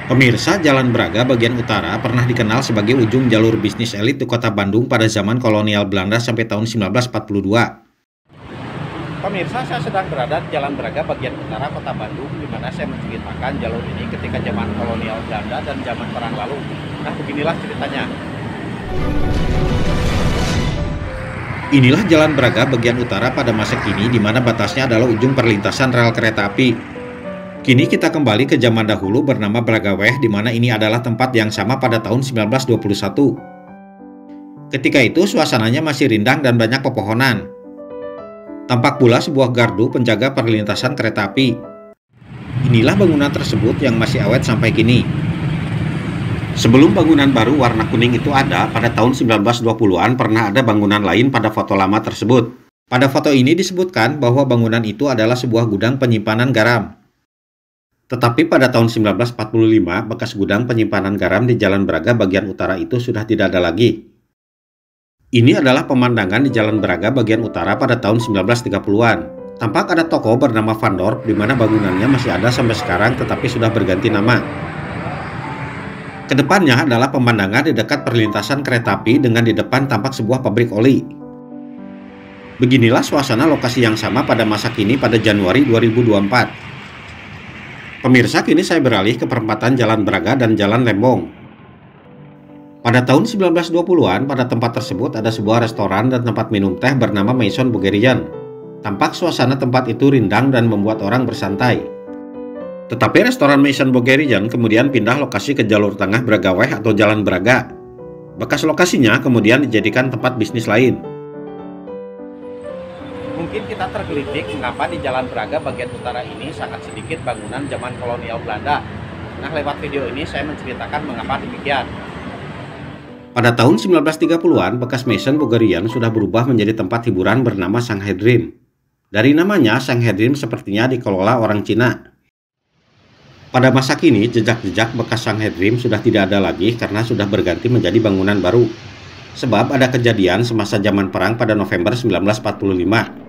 Pemirsa, Jalan Braga bagian utara pernah dikenal sebagai ujung jalur bisnis elit di kota Bandung pada zaman kolonial Belanda sampai tahun 1942. Pemirsa, saya sedang berada di Jalan Braga bagian utara kota Bandung, di mana saya menceritakan jalur ini ketika zaman kolonial Belanda dan zaman perang lalu. Nah, beginilah ceritanya. Inilah Jalan Braga bagian utara pada masa kini, di mana batasnya adalah ujung perlintasan rel kereta api. Kini kita kembali ke zaman dahulu bernama Bragaweh, di mana ini adalah tempat yang sama pada tahun 1921. Ketika itu suasananya masih rindang dan banyak pepohonan. Tampak pula sebuah gardu penjaga perlintasan kereta api. Inilah bangunan tersebut yang masih awet sampai kini. Sebelum bangunan baru warna kuning itu ada, pada tahun 1920-an pernah ada bangunan lain pada foto lama tersebut. Pada foto ini disebutkan bahwa bangunan itu adalah sebuah gudang penyimpanan garam. Tetapi pada tahun 1945, bekas gudang penyimpanan garam di Jalan Braga bagian utara itu sudah tidak ada lagi. Ini adalah pemandangan di Jalan Braga bagian utara pada tahun 1930-an. Tampak ada toko bernama Van Dorp, di mana bangunannya masih ada sampai sekarang tetapi sudah berganti nama. Kedepannya adalah pemandangan di dekat perlintasan kereta api dengan di depan tampak sebuah pabrik oli. Beginilah suasana lokasi yang sama pada masa kini pada Januari 2024. Pemirsa, kini saya beralih ke perempatan Jalan Braga dan Jalan Lembong. Pada tahun 1920-an, pada tempat tersebut ada sebuah restoran dan tempat minum teh bernama Maison Bulgarian. Tampak suasana tempat itu rindang dan membuat orang bersantai. Tetapi restoran Maison Bulgarian kemudian pindah lokasi ke jalur tengah Bragaweh atau Jalan Braga. Bekas lokasinya kemudian dijadikan tempat bisnis lain. Mungkin kita tergelitik mengapa di Jalan Braga bagian utara ini sangat sedikit bangunan zaman kolonial Belanda. Nah, lewat video ini saya menceritakan mengapa demikian. Pada tahun 1930-an, bekas Maison Bulgarian sudah berubah menjadi tempat hiburan bernama Shanghai Dream. Dari namanya, Shanghai Dream sepertinya dikelola orang Cina. Pada masa kini, jejak-jejak bekas Shanghai Dream sudah tidak ada lagi karena sudah berganti menjadi bangunan baru. Sebab ada kejadian semasa zaman perang pada November 1945.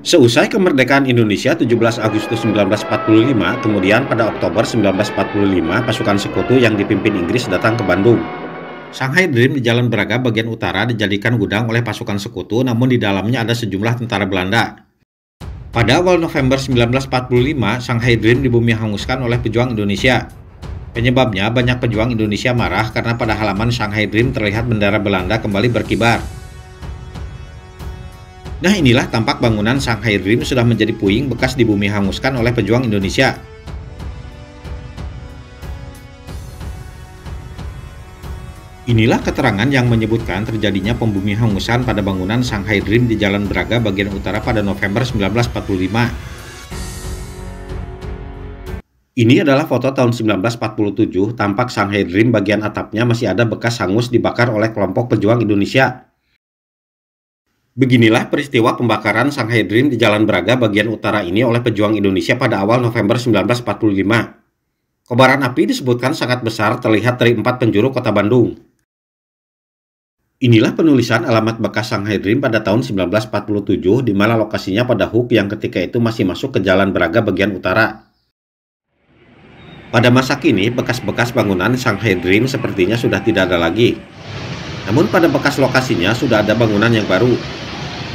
Seusai kemerdekaan Indonesia 17 Agustus 1945, kemudian pada Oktober 1945, pasukan sekutu yang dipimpin Inggris datang ke Bandung. Shanghai Dream di Jalan Braga bagian utara dijadikan gudang oleh pasukan sekutu, namun di dalamnya ada sejumlah tentara Belanda. Pada awal November 1945, Shanghai Dream dibumi hanguskan oleh pejuang Indonesia. Penyebabnya, banyak pejuang Indonesia marah karena pada halaman Shanghai Dream terlihat bendera Belanda kembali berkibar. Nah, inilah tampak bangunan Shanghai Dream sudah menjadi puing bekas dibumi hanguskan oleh pejuang Indonesia. Inilah keterangan yang menyebutkan terjadinya pembumi hangusan pada bangunan Shanghai Dream di Jalan Braga bagian utara pada November 1945. Ini adalah foto tahun 1947, tampak Shanghai Dream bagian atapnya masih ada bekas hangus dibakar oleh kelompok pejuang Indonesia. Beginilah peristiwa pembakaran Shanghai Dream di Jalan Braga bagian utara ini oleh pejuang Indonesia pada awal November 1945. Kobaran api disebutkan sangat besar terlihat dari 4 penjuru kota Bandung. Inilah penulisan alamat bekas Shanghai Dream pada tahun 1947, di mana lokasinya pada Hook yang ketika itu masih masuk ke Jalan Braga bagian utara. Pada masa kini, bekas-bekas bangunan Shanghai Dream sepertinya sudah tidak ada lagi. Namun pada bekas lokasinya sudah ada bangunan yang baru.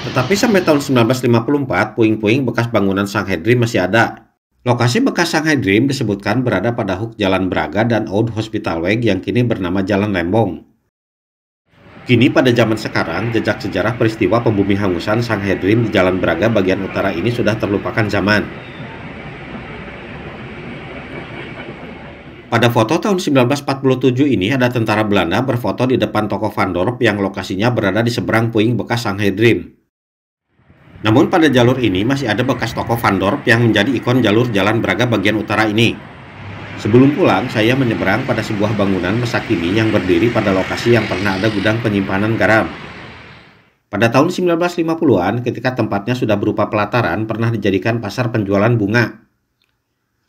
Tetapi sampai tahun 1954, puing-puing bekas bangunan Shanghai Dream masih ada. Lokasi bekas Shanghai Dream disebutkan berada pada Hook Jalan Braga dan Oud Hospitalweg yang kini bernama Jalan Lembong. Kini pada zaman sekarang, jejak sejarah peristiwa pembumi hangusan Shanghai Dream di Jalan Braga bagian utara ini sudah terlupakan zaman. Pada foto tahun 1947 ini ada tentara Belanda berfoto di depan toko Van Dorp yang lokasinya berada di seberang puing bekas Shanghai Dream. Namun pada jalur ini masih ada bekas toko Van Dorp yang menjadi ikon jalur Jalan Braga bagian utara ini. Sebelum pulang, saya menyeberang pada sebuah bangunan masa kini yang berdiri pada lokasi yang pernah ada gudang penyimpanan garam. Pada tahun 1950-an, ketika tempatnya sudah berupa pelataran, pernah dijadikan pasar penjualan bunga.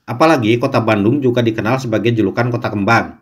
Apalagi kota Bandung juga dikenal sebagai julukan kota kembang.